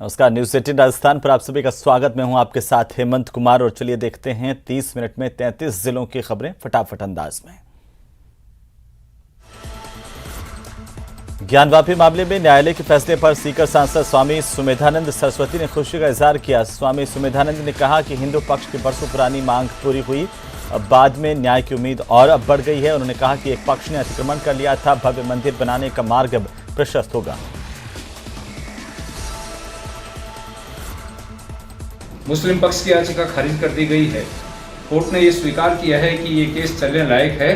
नमस्कार, न्यूज़ 18 राजस्थान पर आप सभी का स्वागत। मैं हूं आपके साथ हेमंत कुमार और चलिए देखते हैं 30 मिनट में 33 जिलों की खबरें फटाफट अंदाज में। ज्ञानवापी मामले में न्यायालय के फैसले पर सीकर सांसद स्वामी सुमेधानंद सरस्वती ने खुशी का इजहार किया। स्वामी सुमेधानंद ने कहा कि हिंदू पक्ष की बरसों पुरानी मांग पूरी हुई, अब बाद में न्याय की उम्मीद और अब बढ़ गई है। उन्होंने कहा कि एक पक्ष ने अतिक्रमण कर लिया था, भव्य मंदिर बनाने का मार्ग अब प्रशस्त होगा। मुस्लिम पक्ष की याचिका खारिज कर दी गई है। कोर्ट ने यह स्वीकार किया है कि ये केस चलने लायक है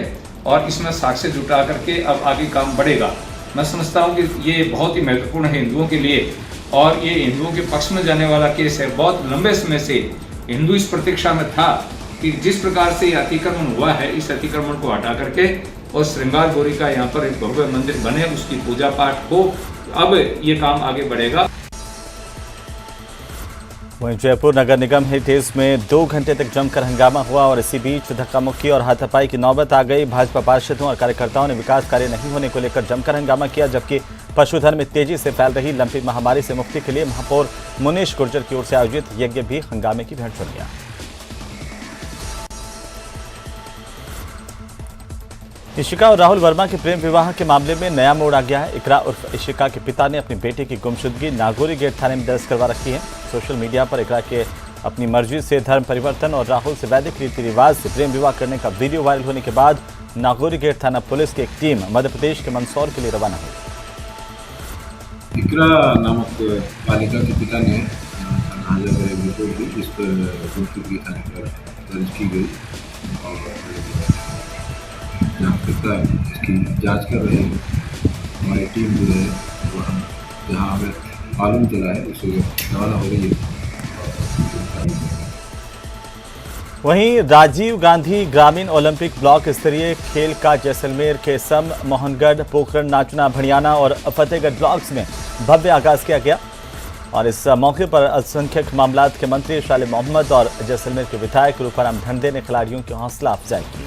और इसमें साक्ष्य जुटा करके अब आगे काम बढ़ेगा। मैं समझता हूँ कि ये बहुत ही महत्वपूर्ण है हिंदुओं के लिए और ये हिंदुओं के पक्ष में जाने वाला केस है। बहुत लंबे समय से हिंदू इस प्रतीक्षा में था कि जिस प्रकार से ये अतिक्रमण हुआ है, इस अतिक्रमण को हटा करके और श्रृंगार गौरी का यहाँ पर एक भव्य मंदिर बने, उसकी पूजा पाठ हो, अब ये काम आगे बढ़ेगा। वहीं जयपुर नगर निगम हेरिटेज में 2 घंटे तक जमकर हंगामा हुआ और इसी बीच धक्का मुक्की और हाथापाई की नौबत आ गई। भाजपा पार्षदों और कार्यकर्ताओं ने विकास कार्य नहीं होने को लेकर जमकर हंगामा किया, जबकि पशुधन में तेजी से फैल रही लंपी महामारी से मुक्ति के लिए महापौर मुनीश गुर्जर की ओर से आयोजित यज्ञ भी हंगामे की भेंट चढ़ गया। इशिका और राहुल वर्मा के प्रेम विवाह के मामले में नया मोड़ आ गया है। इकरा उर्फ इशिका के पिता ने अपनी बेटी की गुमशुदगी नागौरी गेट थाने में दर्ज करवा रखी है। सोशल मीडिया पर इकरा के अपनी मर्जी से धर्म परिवर्तन और राहुल से वैदिक रीति रिवाज से प्रेम विवाह करने का वीडियो वायरल होने के बाद नागौरी गेट थाना पुलिस की एक टीम मध्य प्रदेश के मंदसौर के लिए रवाना हुई। इकरा नामक बालिका के पिता ने रिपोर्ट दी, इस पर गुमशुदगी थाने पर दर्ज की गई और इसकी जांच कर रहे हैं। हमारी टीम जो है वो हम जहाँ हमें मालूम चला है उससे रवाना हो रही है। वहीं राजीव गांधी ग्रामीण ओलंपिक ब्लॉक स्तरीय खेल का जैसलमेर के सम, मोहनगढ़, पोखरण, नाचना, भड़ियाना और फतेहगढ़ ब्लॉक्स में भव्य आगाज किया गया और इस मौके पर अल्पसंख्यक मामलात के मंत्री शाले मोहम्मद और जैसलमेर के विधायक रूपाराम ढंडे ने खिलाड़ियों की हौसला अफजाई की।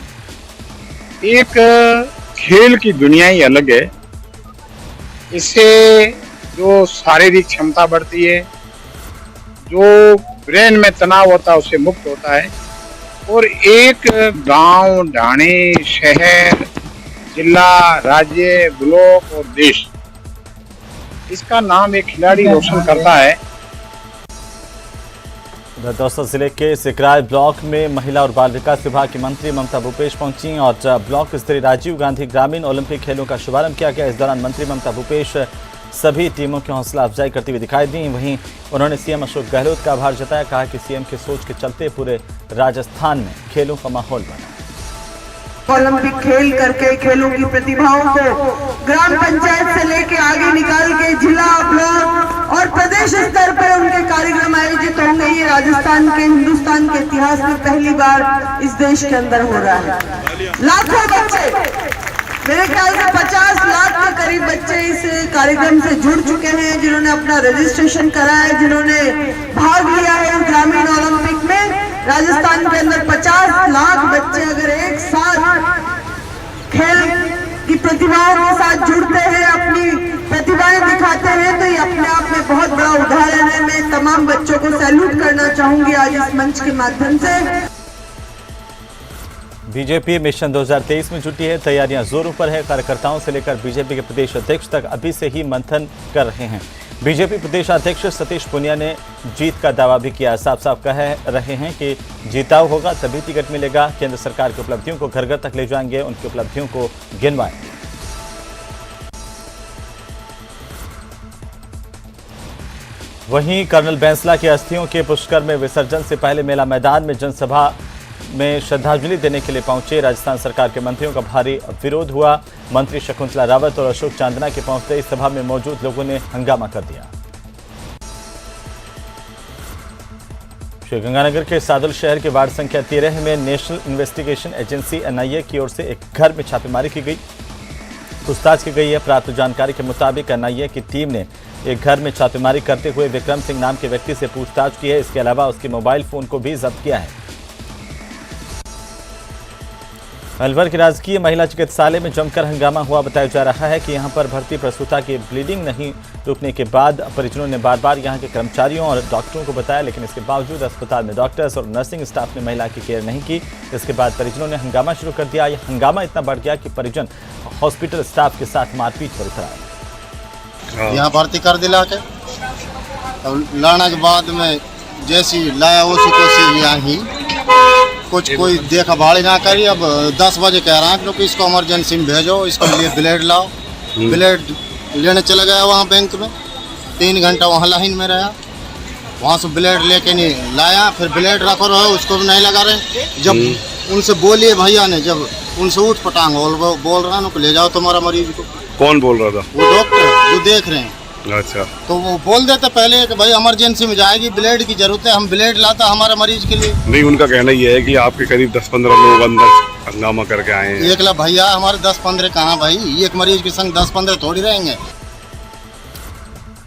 एक खेल की दुनिया ही अलग है। इससे जो शारीरिक क्षमता बढ़ती है, जो ब्रेन में तनाव होता है उससे मुक्त होता है और एक गांव, ढाणी, शहर, जिला, राज्य, ब्लॉक और देश, इसका नाम एक खिलाड़ी रोशन करता है। उधर दौसा जिले के सिकराय ब्लॉक में महिला और बाल विकास विभाग की मंत्री ममता भूपेश पहुंची और ब्लॉक स्तरीय राजीव गांधी ग्रामीण ओलंपिक खेलों का शुभारंभ किया गया। इस दौरान मंत्री ममता भूपेश सभी टीमों की हौसला अफजाई करती हुई दिखाई दी। वहीं उन्होंने सीएम अशोक गहलोत का आभार जताया, कहा कि सीएम की सोच के चलते पूरे राजस्थान में खेलों का माहौल बना। ओलंपिक खेल करके खेलों की प्रतिभाओं को ग्राम पंचायत से लेके आगे निकाल के जिला, ब्लॉक और प्रदेश स्तर पर उनके कार्यक्रम आयोजित होंगे। ये राजस्थान के, हिंदुस्तान के इतिहास में पहली बार इस देश के अंदर हो रहा है। लाखों बच्चे, मेरे ख्याल से 50 लाख के करीब बच्चे इस कार्यक्रम से जुड़ चुके हैं, जिन्होंने अपना रजिस्ट्रेशन करा है, जिन्होंने भाग लिया है इस ग्रामीण ओलंपिक में। राजस्थान के अंदर 50 लाख बच्चे अगर एक साथ खेल की प्रतिभाओं के साथ जुड़ते हैं, अपनी प्रतिभाएं दिखाते हैं, तो ये अपने आप में बहुत बड़ा उदाहरण है। मैं तमाम बच्चों को सैल्यूट करना चाहूंगी आज इस मंच के माध्यम से। बीजेपी मिशन 2023 में जुटी है, तैयारियां जोरों पर है। कार्यकर्ताओं से लेकर बीजेपी के प्रदेश अध्यक्ष तक अभी से ही मंथन कर रहे हैं। बीजेपी प्रदेश अध्यक्ष सतीश पूनिया ने जीत का दावा भी किया। साफ साफ कह रहे हैं कि जीताऊ होगा तभी टिकट मिलेगा। केंद्र सरकार की उपलब्धियों को घर घर तक ले जाएंगे, उनकी उपलब्धियों को गिनवाएंगे। वहीं कर्नल बैंसला की अस्थियों के पुष्कर में विसर्जन से पहले मेला मैदान में जनसभा में श्रद्धांजलि देने के लिए पहुंचे राजस्थान सरकार के मंत्रियों का भारी विरोध हुआ। मंत्री शकुंतला रावत और अशोक चांदना के पहुंचते इस सभा में मौजूद लोगों ने हंगामा कर दिया। श्रीगंगानगर के सादुल शहर के वार्ड संख्या 13 में नेशनल इन्वेस्टिगेशन एजेंसी एनआईए की ओर से एक घर में छापेमारी की गई, पूछताछ की गई है। प्राप्त जानकारी के मुताबिक एनआईए की टीम ने एक घर में छापेमारी करते हुए विक्रम सिंह नाम के व्यक्ति से पूछताछ की है। इसके अलावा उसके मोबाइल फोन को भी जब्त किया है। अलवर के राजकीय महिला चिकित्सालय में जमकर हंगामा हुआ। बताया जा रहा है कि यहां पर भर्ती प्रसूता की ब्लीडिंग नहीं रुकने के बाद परिजनों ने बार बार यहां के कर्मचारियों और डॉक्टरों को बताया, लेकिन इसके बावजूद अस्पताल में डॉक्टर्स और नर्सिंग स्टाफ ने महिला की केयर नहीं की। इसके बाद परिजनों ने हंगामा शुरू कर दिया। यह हंगामा इतना बढ़ गया कि परिजन हॉस्पिटल स्टाफ के साथ मारपीट पर उतर आए। यहाँ भर्ती कर दिला के अब लाने के बाद में जैसी लाया उसी को से यहाँ ही कुछ कोई देखा भाड़ी ना करी। अब 10 बजे कह रहा है क्योंकि इसको इमरजेंसी में भेजो, इसके लिए ब्लेड लाओ। ब्लेड लेने चला गया वहाँ बैंक में, 3 घंटा वहाँ लाइन में रहा, वहाँ से ब्लेड लेके नहीं लाया। फिर ब्लेड रखो रहो उसको भी नहीं लगा रहे। जब उनसे बोलिए भैया ने, जब उनसे उठ पटांग बोल रहा है ले जाओ तुम्हारा मरीज को। कौन बोल रहा था? वो डॉक्टर जो देख रहे हैं। अच्छा, तो वो बोल देते पहले कि भाई इमरजेंसी में जाएगी, ब्लेड की जरूरत है, हम ब्लेड लाता हमारे मरीज के लिए। नहीं, उनका कहना ये है कि आपके करीब 10-15 लोग अंदर हंगामा करके आए हैं। एक लाख भैया हमारे 10-15 कहाँ भाई, एक मरीज के संग 10-15 थोड़ी रहेंगे।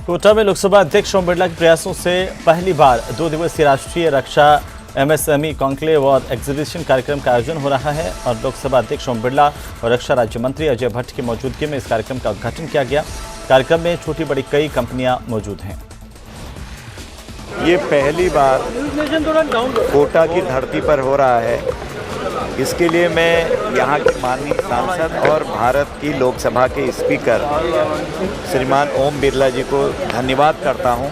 कोटा में लोकसभा अध्यक्ष ओम बिरला के प्रयासों से पहली बार 2 दिवसीय राष्ट्रीय रक्षा MSME कॉन्क्लेव और एग्जीबिशन कार्यक्रम का आयोजन हो रहा है और लोकसभा अध्यक्ष ओम बिरला और रक्षा राज्य मंत्री अजय भट्ट की मौजूदगी में इस कार्यक्रम का उद्घाटन किया गया। कार्यक्रम में छोटी बड़ी कई कंपनियां मौजूद हैं। ये पहली बार कोटा की धरती पर हो रहा है। इसके लिए मैं यहाँ के माननीय सांसद और भारत की लोकसभा के स्पीकर श्रीमान ओम बिरला जी को धन्यवाद करता हूँ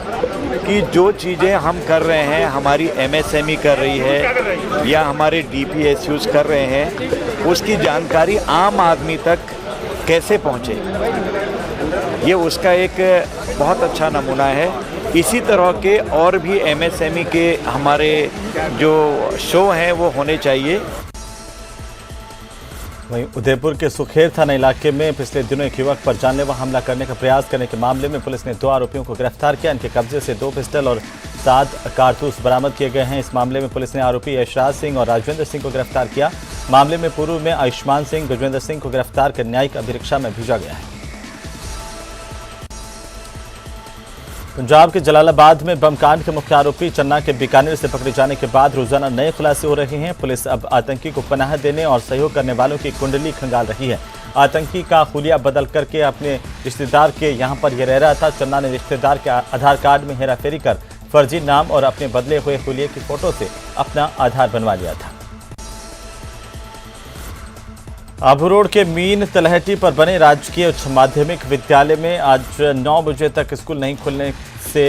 कि जो चीज़ें हम कर रहे हैं, हमारी MSME कर रही है या हमारे DPSUs कर रहे हैं, उसकी जानकारी आम आदमी तक कैसे पहुँचे, ये उसका एक बहुत अच्छा नमूना है। इसी तरह के और भी MSME के हमारे जो शो हैं वो होने चाहिए। वहीं उदयपुर के सुखेर थाना इलाके में पिछले दिनों एक युवक पर जानलेवा हमला करने का प्रयास करने के मामले में पुलिस ने 2 आरोपियों को गिरफ्तार किया। इनके कब्जे से 2 पिस्टल और 7 कारतूस बरामद किए गए हैं। इस मामले में पुलिस ने आरोपी यशराज सिंह और राजवेंद्र सिंह को गिरफ्तार किया। मामले में पूर्व में आयुष्मान सिंह, गजेंद्र सिंह को गिरफ्तार कर न्यायिक अभिरक्षा में भेजा गया है। पंजाब के जलालाबाद में बम कांड के मुख्य आरोपी चन्ना के बीकानेर से पकड़े जाने के बाद रोजाना नए खुलासे हो रहे हैं। पुलिस अब आतंकी को पनाह देने और सहयोग करने वालों की कुंडली खंगाल रही है। आतंकी का हुलिया बदल करके अपने रिश्तेदार के यहां पर यह रह रहा था। चन्ना ने रिश्तेदार के आधार कार्ड में हेराफेरी कर फर्जी नाम और अपने बदले हुए हुलिये की फोटो से अपना आधार बनवा लिया था। आबू रोड के मीन तलहटी पर बने राजकीय उच्च माध्यमिक विद्यालय में आज 9 बजे तक स्कूल नहीं खुलने से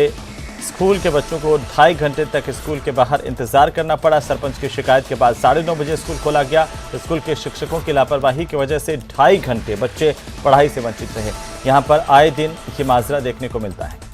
स्कूल के बच्चों को 2.5 घंटे तक स्कूल के बाहर इंतजार करना पड़ा। सरपंच की शिकायत के बाद 9:30 बजे स्कूल खोला गया। स्कूल के शिक्षकों की लापरवाही की वजह से 2.5 घंटे बच्चे पढ़ाई से वंचित रहे। यहां पर आए दिन ये माजरा देखने को मिलता है।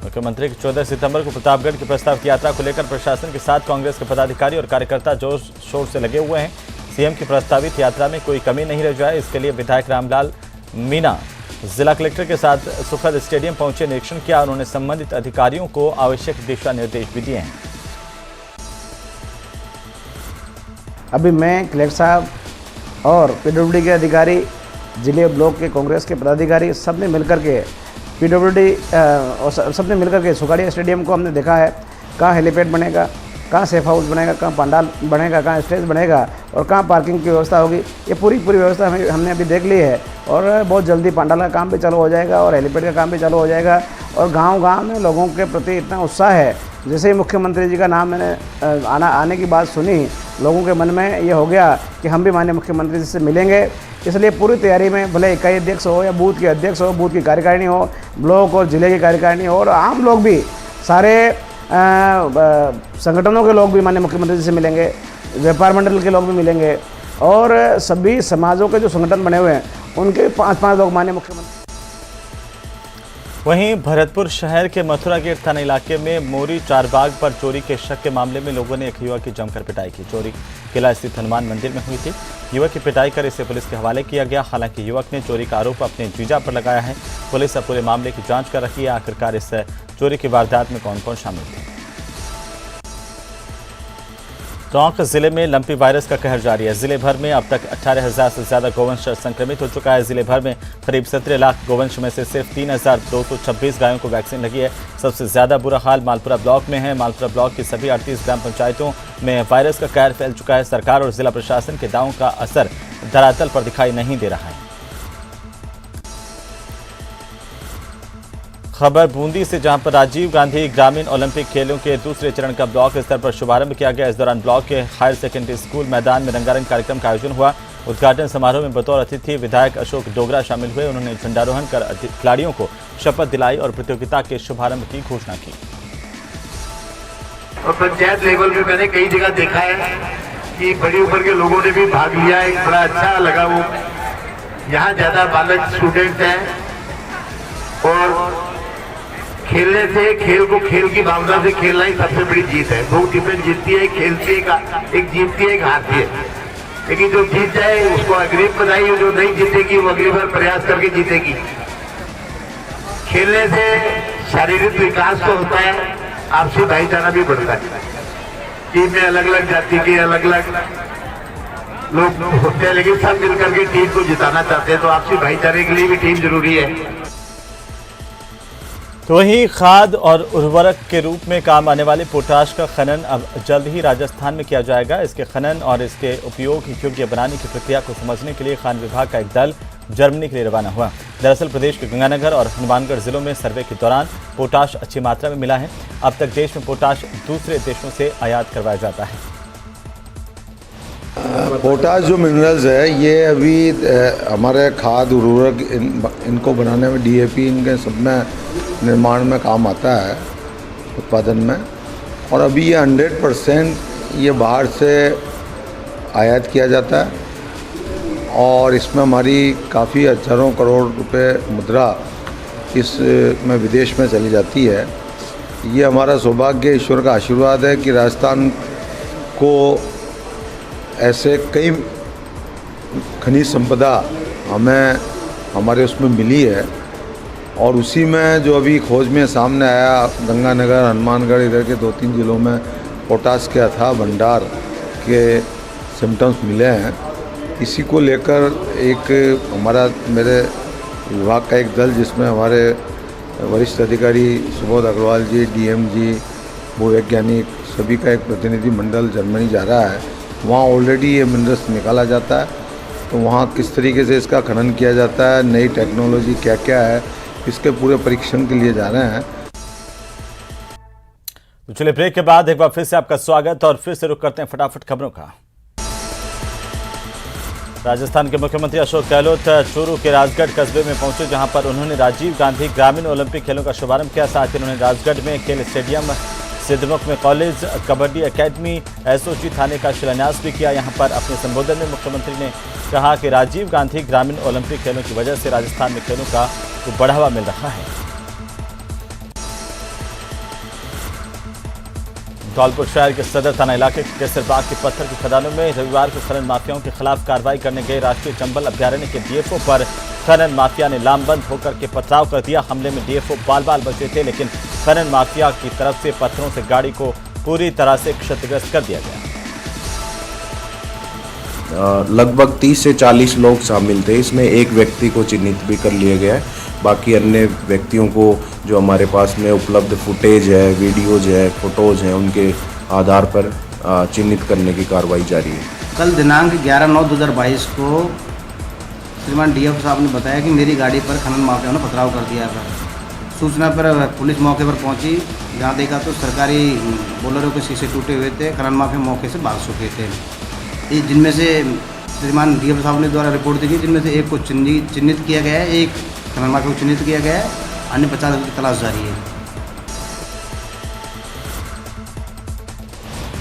मुख्यमंत्री 14 सितंबर को प्रतापगढ़ की प्रस्तावित यात्रा को लेकर प्रशासन के साथ कांग्रेस के पदाधिकारी और कार्यकर्ता जोर शोर से लगे हुए हैं। सीएम की प्रस्तावित यात्रा में कोई कमी नहीं रह जाए, इसके लिए विधायक रामलाल मीणा जिला कलेक्टर के साथ सुखद स्टेडियम पहुंचे, निरीक्षण किया। उन्होंने संबंधित अधिकारियों को आवश्यक दिशा निर्देश भी दिए हैं। अभी मैं कलेक्टर साहब और PWD के अधिकारी, जिले ब्लॉक के कांग्रेस के पदाधिकारी सबने मिलकर के PWD और सबने मिलकर के सुखाड़िया स्टेडियम को हमने देखा है। कहाँ हेलीपैड बनेगा, कहाँ सेफ हाउस बनेगा, कहाँ पंडाल बनेगा, कहाँ स्टेज बनेगा और कहाँ पार्किंग की व्यवस्था होगी। ये पूरी व्यवस्था हमने अभी देख ली है और बहुत जल्दी पंडाल का काम भी चालू हो जाएगा और हेलीपैड का काम भी चालू हो जाएगा। और गांव-गांव में लोगों के प्रति इतना उत्साह है, जैसे ही मुख्यमंत्री जी का नाम मैंने आने की बात सुनी, लोगों के मन में ये हो गया कि हम भी माननीय मुख्यमंत्री जी से मिलेंगे। इसलिए पूरी तैयारी में भले इकाई अध्यक्ष हो या बूथ के अध्यक्ष हो, बूथ की कार्यकारिणी हो, ब्लॉक और जिले की कार्यकारिणी हो और आम लोग भी, सारे संगठनों के लोग भी माननीय मुख्यमंत्री जी से मिलेंगे, व्यापार मंडल के लोग भी मिलेंगे और सभी समाजों के जो संगठन बने हुए हैं उनके 5-5 लोग माननीय मुख्यमंत्री। वहीं भरतपुर शहर के मथुरा गेट थाना इलाके में मोरी चारबाग पर चोरी के शक के मामले में लोगों ने एक युवक की जमकर पिटाई की। चोरी किला स्थित हनुमान मंदिर में हुई थी। युवक की पिटाई कर इसे पुलिस के हवाले किया गया। हालांकि युवक ने चोरी का आरोप अपने जीजा पर लगाया है। पुलिस अब पूरे मामले की जांच कर रही है। आखिरकार इस चोरी की वारदात में कौन कौन शामिल थे। टोंक जिले में लंपी वायरस का कहर जारी है। जिले भर में अब तक 18,000 से ज्यादा गोवंश संक्रमित हो चुका है। जिले भर में करीब 17 लाख गोवंश में से सिर्फ 3,226 गायों को वैक्सीन लगी है। सबसे ज्यादा बुरा हाल मालपुरा ब्लॉक में है। मालपुरा ब्लॉक की सभी 38 ग्राम पंचायतों में वायरस का कहर फैल चुका है। सरकार और जिला प्रशासन के दावों का असर धरातल पर दिखाई नहीं दे रहा है। खबर बूंदी से, जहां पर राजीव गांधी ग्रामीण ओलंपिक खेलों के दूसरे चरण का ब्लॉक स्तर पर शुभारंभ किया गया। इस दौरान ब्लॉक के हायर सेकेंडरी स्कूल मैदान में रंगारंग कार्यक्रम का आयोजन हुआ। उद्घाटन समारोह में बतौर अतिथि विधायक अशोक डोगरा शामिल हुए। उन्होंने झंडारोहण कर खिलाड़ियों को शपथ दिलाई और प्रतियोगिता के शुभारंभ की घोषणा की। और पंचायत लेवल पे मैंने कई जगह देखा है कि बड़ी उम्र के लोगों ने भी भाग लिया है, बड़ा अच्छा लगा। वो यहाँ ज्यादा बालक स्टूडेंट हैं और खेलने से, खेल को खेल की भावना से खेलना ही सबसे बड़ी जीत है। दो टीमें जीतती है, खेलती है, एक जीतती है, एक हारती है। लेकिन जो जीत जाए उसको अग्रिम बधाई, जो नहीं जीतेगी वो अगली बार प्रयास करके जीतेगी। खेलने से शारीरिक विकास तो होता है, आपसी भाईचारा भी बढ़ता है। टीम में अलग अलग जाति के अलग अलग लोग होते हैं, लेकिन सब मिलकर के टीम को जिताना चाहते हैं, तो आपसी भाईचारे के लिए भी टीम जरूरी है। तो वहीं खाद और उर्वरक के रूप में काम आने वाले पोटाश का खनन अब जल्द ही राजस्थान में किया जाएगा। इसके खनन और इसके उपयोग योग्य बनाने की प्रक्रिया को समझने के लिए खान विभाग का एक दल जर्मनी के लिए रवाना हुआ। दरअसल प्रदेश के गंगानगर और हनुमानगढ़ जिलों में सर्वे के दौरान पोटाश अच्छी मात्रा में मिला है। अब तक देश में पोटाश दूसरे देशों से आयात करवाया जाता है। पोटाश जो मिनरल्स है ये अभी हमारे खाद उर्वरक इनको बनाने में, डीएपी इनके सब में निर्माण में काम आता है, उत्पादन में। और अभी ये 100% ये बाहर से आयात किया जाता है और इसमें हमारी काफ़ी हज़ारों करोड़ रुपए मुद्रा इसमें विदेश में चली जाती है। ये हमारा सौभाग्य, ईश्वर का आशीर्वाद है कि राजस्थान को ऐसे कई खनिज संपदा हमें हमारे उसमें मिली है। और उसी में जो अभी खोज में सामने आया, गंगानगर, हनुमानगढ़ इधर के 2-3 जिलों में पोटाश के अथाह भंडार के सिम्टम्स मिले हैं। इसी को लेकर एक हमारा, मेरे विभाग का एक दल, जिसमें हमारे वरिष्ठ अधिकारी सुबोध अग्रवाल जी, डीएम जी, भूवैज्ञानिक, सभी का एक प्रतिनिधि मंडल जर्मनी जा रहा है। वहाँ ऑलरेडी ये मिनरल्स निकाला जाता है, तो वहाँ किस तरीके से इसका खनन किया जाता है, नई टेक्नोलॉजी क्या क्या है, इसके पूरे परीक्षण के लिए जा रहे हैं। तो चलिए ब्रेक के बाद एक बार फिर से आपका स्वागत और फिर से रुक करते हैं फटाफट खबरों का। राजस्थान के मुख्यमंत्री अशोक गहलोत चूरू के राजगढ़ कस्बे में पहुंचे, जहां पर उन्होंने राजीव गांधी ग्रामीण ओलंपिक खेलों का शुभारंभ किया। साथ ही उन्होंने राजगढ़ में खेल स्टेडियम, सिद्धमुख में कॉलेज, कबड्डी एकेडमी, एसओजी थाने का शिलान्यास भी किया। यहां पर अपने संबोधन में मुख्यमंत्री ने कहा कि राजीव गांधी ग्रामीण ओलंपिक खेलों की वजह से राजस्थान में खेलों का बढ़ावा मिल रहा है। धौलपुर शहर के सदर थाना इलाके के केसरबाग के पत्थर की खदानों में रविवार को खनन माफियाओं के खिलाफ कार्रवाई करने गए राष्ट्रीय चंबल अभ्यारण्य के डीएफओ पर खनन माफिया ने लामबंद होकर के पथराव कर दिया। हमले में डीएफओ बाल-बाल बचे थे, लेकिन खनन माफिया की तरफ से पत्थरों से गाड़ी को पूरी तरह से क्षतिग्रस्त कर दिया गया। लगभग 30 से 40 लोग शामिल थे। इसमें एक व्यक्ति को चिन्हित भी कर लिया गया है। बाकी अन्य व्यक्तियों को जो हमारे पास में उपलब्ध फुटेज है, वीडियोज है, फोटोज हैं, उनके आधार पर चिन्हित करने की कार्रवाई जारी है। कल दिनांक 11/9/2022 को श्रीमान डीएफ साहब ने बताया कि मेरी गाड़ी पर खनन माफियाओं ने पथराव कर दिया था। सूचना पर पुलिस मौके पर पहुंची। जहां देखा तो सरकारी बोलेरो के शीशे टूटे हुए थे। खनन माफिया मौके से भाग चुके थे। जिनमें से श्रीमान डीएफ साहब ने द्वारा रिपोर्ट दी गई, जिनमें से एक को चिन्हित किया गया है, एक खनन माफिया को चिन्हित किया गया है, अन्य 50 की तलाश जारी है।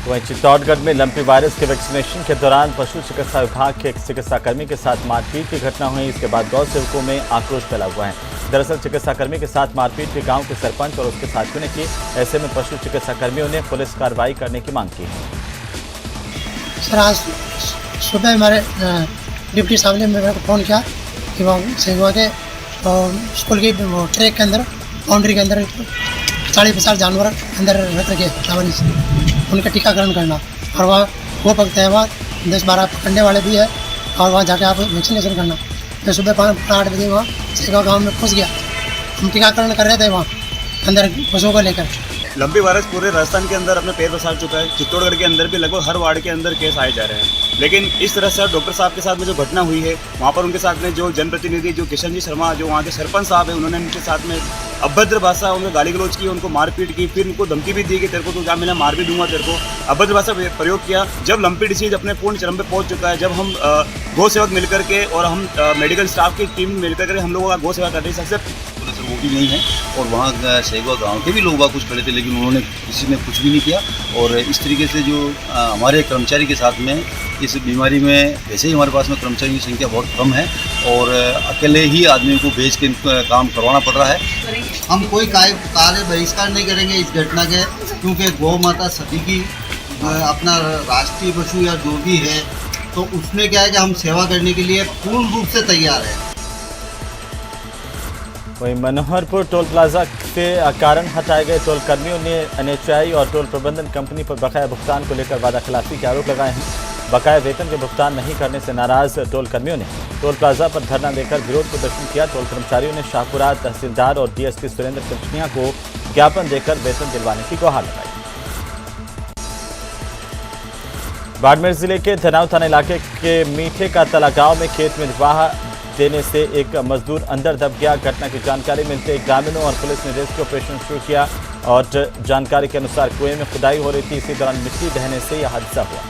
वहीं चित्तौड़गढ़ में लंपी वायरस के वैक्सीनेशन के दौरान पशु चिकित्सा विभाग के एक चिकित्साकर्मी के साथ मारपीट की घटना हुई। इसके बाद गौ सेवकों में आक्रोश फैला हुआ है। दरअसल चिकित्साकर्मी के साथ मारपीट भी गांव के सरपंच और उसके साथियों ने की। ऐसे में पशु चिकित्साकर्मियों ने पुलिस कार्रवाई करने की मांग की है। सर, आज सुबह हमारे डिप्टी साहब ने मेरे को फ़ोन किया कि वो सेवा के स्कूल की ट्रैक के अंदर, बाउंड्री के अंदर 40-50 जानवर अंदर रख रखे, उनका टीकाकरण करना। और वहाँ वो पकते हैं, वहाँ 10-12 पकड़ने वाले भी है और वहाँ जाके आप वैक्सीनेशन करना। मैं सुबह 8 बजे वहाँ सेगांव गाँव में घुस गया, हम टीकाकरण कर रहे थे वहाँ अंदर पशुओं को लेकर। लंबी वायरस पूरे राजस्थान के अंदर अपने पैर पसार चुका है। चित्तौड़गढ़ के अंदर भी लगभग हर वार्ड के अंदर केस आए जा रहे हैं। लेकिन इस तरह से डॉक्टर साहब के साथ में जो घटना हुई है, वहाँ पर उनके साथ में जो जनप्रतिनिधि जो किशन जी शर्मा जो वहाँ के सरपंच साहब है, उन्होंने उनके साथ में अभद्र भाषा उन्हें गाली गलौज की, उनको मारपीट की, फिर उनको धमकी भी दी कि तेरे को तो जहाँ मिला मार भी दूंगा तेरे को, अभद्र भाषा प्रयोग किया। जब लंपी डिसीज अपने पूर्ण चरम पे पहुँच चुका है, जब हम गौ सेवक मिलकर के और हम मेडिकल स्टाफ की टीम मिलकर के हम लोगों का गौ सेवा कर रही सबसे वो भी नहीं है। और वहाँ सेगांव गाँव के भी लोग कुछ खड़े थे, लेकिन उन्होंने किसी ने कुछ भी नहीं किया। और इस तरीके से जो हमारे कर्मचारी के साथ में इस बीमारी में, वैसे ही हमारे पास में कर्मचारी की संख्या बहुत कम है और अकेले ही आदमी को भेज के काम करवाना पड़ रहा है। हम कोई कार्य बहिष्कार नहीं करेंगे इस घटना के, क्योंकि गौ माता सभी की अपना राष्ट्रीय पशु या जो भी है, तो उसमें क्या है कि हम सेवा करने के लिए पूर्ण रूप से तैयार हैं। वहीं मनोहरपुर टोल प्लाजा से कारण हटाए गए टोल कर्मियों ने NHAI और टोल प्रबंधन कंपनी पर बकाया भुगतान को लेकर वादाखिलाफी के आरोप लगाए हैं। बकाया वेतन के भुगतान नहीं करने से नाराज टोल कर्मियों ने टोल प्लाजा पर धरना देकर विरोध प्रदर्शन किया। टोल कर्मचारियों ने शाहपुरा तहसीलदार और DSP सुरेंद्र कंचनिया को ज्ञापन देकर वेतन दिलवाने की गुहार लगाई। बाड़मेर जिले के धनाव थाना इलाके के मीठे का तला गांव में खेत में निर्वाह देने से एक मजदूर अंदर दब गया। घटना की जानकारी मिलते ही ग्रामीणों और पुलिस ने रेस्क्यू ऑपरेशन शुरू किया और जानकारी के अनुसार कुएं में खुदाई हो रही थी। इसी दौरान मिट्टी बहने से यह हादसा हुआ।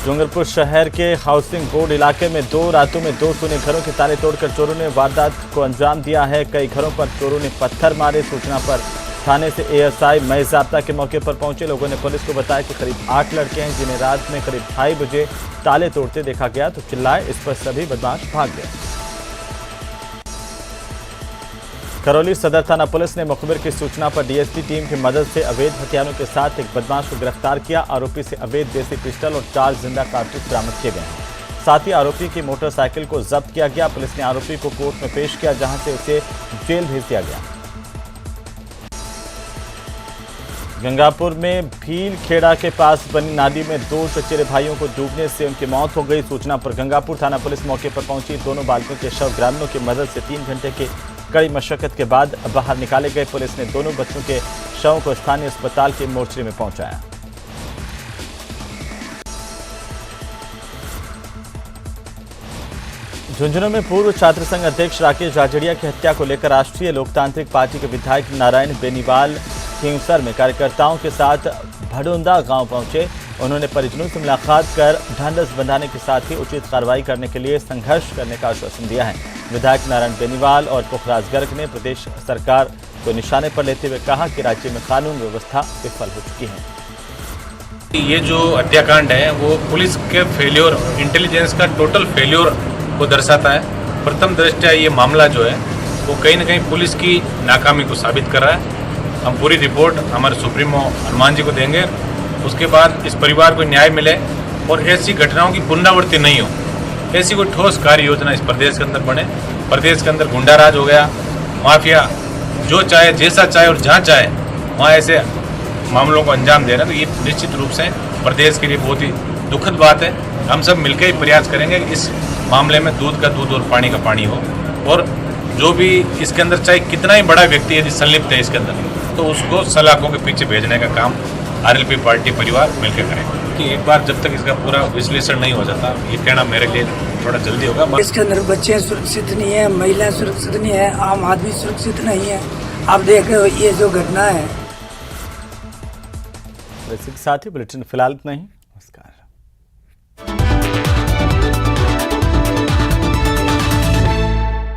डूंगरपुर शहर के हाउसिंग बोर्ड इलाके में 2 रातों में 2 सुने घरों के ताले तोड़कर चोरों ने वारदात को अंजाम दिया है। कई घरों पर चोरों ने पत्थर मारे। सूचना पर थाने से ASI मई ज़ाब्ता के मौके पर पहुंचे लोगों ने पुलिस को बताया कि करीब 8 लड़के हैं जिन्हें रात में करीब 2:30 बजे ताले तोड़ते देखा गया तो चिल्लाए। इस पर सभी बदमाश भाग गए। करौली सदर थाना पुलिस ने मुखबिर की सूचना पर DSP टीम की मदद से अवैध हथियारों के साथ एक बदमाश को गिरफ्तार किया। आरोपी से अवैध देसी पिस्टल और 4 जिंदा कारतूस बरामद किए गए हैं। साथ ही आरोपी की मोटरसाइकिल को जब्त किया गया। पुलिस ने आरोपी को कोर्ट में पेश किया, जहां से उसे जेल भेज दिया गया। गंगापुर में भील खेड़ा के पास बनी नाली में 2 चचेरे भाइयों को डूबने से उनकी मौत हो गई। सूचना पर गंगापुर थाना पुलिस मौके पर पहुंची। दोनों बालकों के शव ग्रामीणों की मदद से 3 घंटे के कड़ी मशक्कत के बाद बाहर निकाले गए। पुलिस ने दोनों बच्चों के शवों को स्थानीय अस्पताल के मोर्चरी में पहुंचाया। झुंझुनू में पूर्व छात्र संघ अध्यक्ष राकेश राजड़िया की हत्या को लेकर राष्ट्रीय लोकतांत्रिक पार्टी के विधायक नारायण बेनीवाल खींवसर में कार्यकर्ताओं के साथ भड़ोंदा गांव पहुंचे। उन्होंने परिजनों से मुलाकात कर ढांढस बंधाने के साथ ही उचित कार्रवाई करने के लिए संघर्ष करने का आश्वासन दिया है। विधायक नारायण बेनीवाल और पुखराज गर्ग ने प्रदेश सरकार को निशाने पर लेते हुए कहा कि राज्य में कानून व्यवस्था विफल हो चुकी है। ये जो हत्याकांड है वो पुलिस के फेल्योर, इंटेलिजेंस का टोटल फेल्योर को दर्शाता है। प्रथम दृष्टया ये मामला जो है वो कहीं ना कहीं पुलिस की नाकामी को साबित कर रहा है। हम पूरी रिपोर्ट हमारे सुप्रीमो हनुमान जी को देंगे। उसके बाद इस परिवार को न्याय मिले और ऐसी घटनाओं की पुनरावृत्ति नहीं हो, ऐसी कोई ठोस कार्य योजना इस प्रदेश के अंदर बने। प्रदेश के अंदर गुंडा राज हो गया, माफिया जो चाहे जैसा चाहे और जहाँ चाहे वहाँ ऐसे मामलों को अंजाम दे रहे हैं। तो ये निश्चित रूप से प्रदेश के लिए बहुत ही दुखद बात है। हम सब मिलकर ही प्रयास करेंगे कि इस मामले में दूध का दूध और पानी का पानी हो, और जो भी इसके अंदर चाहे कितना ही बड़ा व्यक्ति यदि संलिप्त है इसके अंदर, तो उसको सलाखों के पीछे भेजने का काम RLP पार्टी परिवार मिलकर करें। कि एक बार जब तक इसका पूरा विश्लेषण नहीं हो जाता, ये कहना मेरे लिए थोड़ा जल्दी होगा। इसके अंदर बच्चे सुरक्षित नहीं है, महिलाएं सुरक्षित नहीं है, आम आदमी सुरक्षित नहीं है। आप देख रहे हो ये जो घटना है। साथ ही बुलेटिन फिलहाल इतना ही। नमस्कार।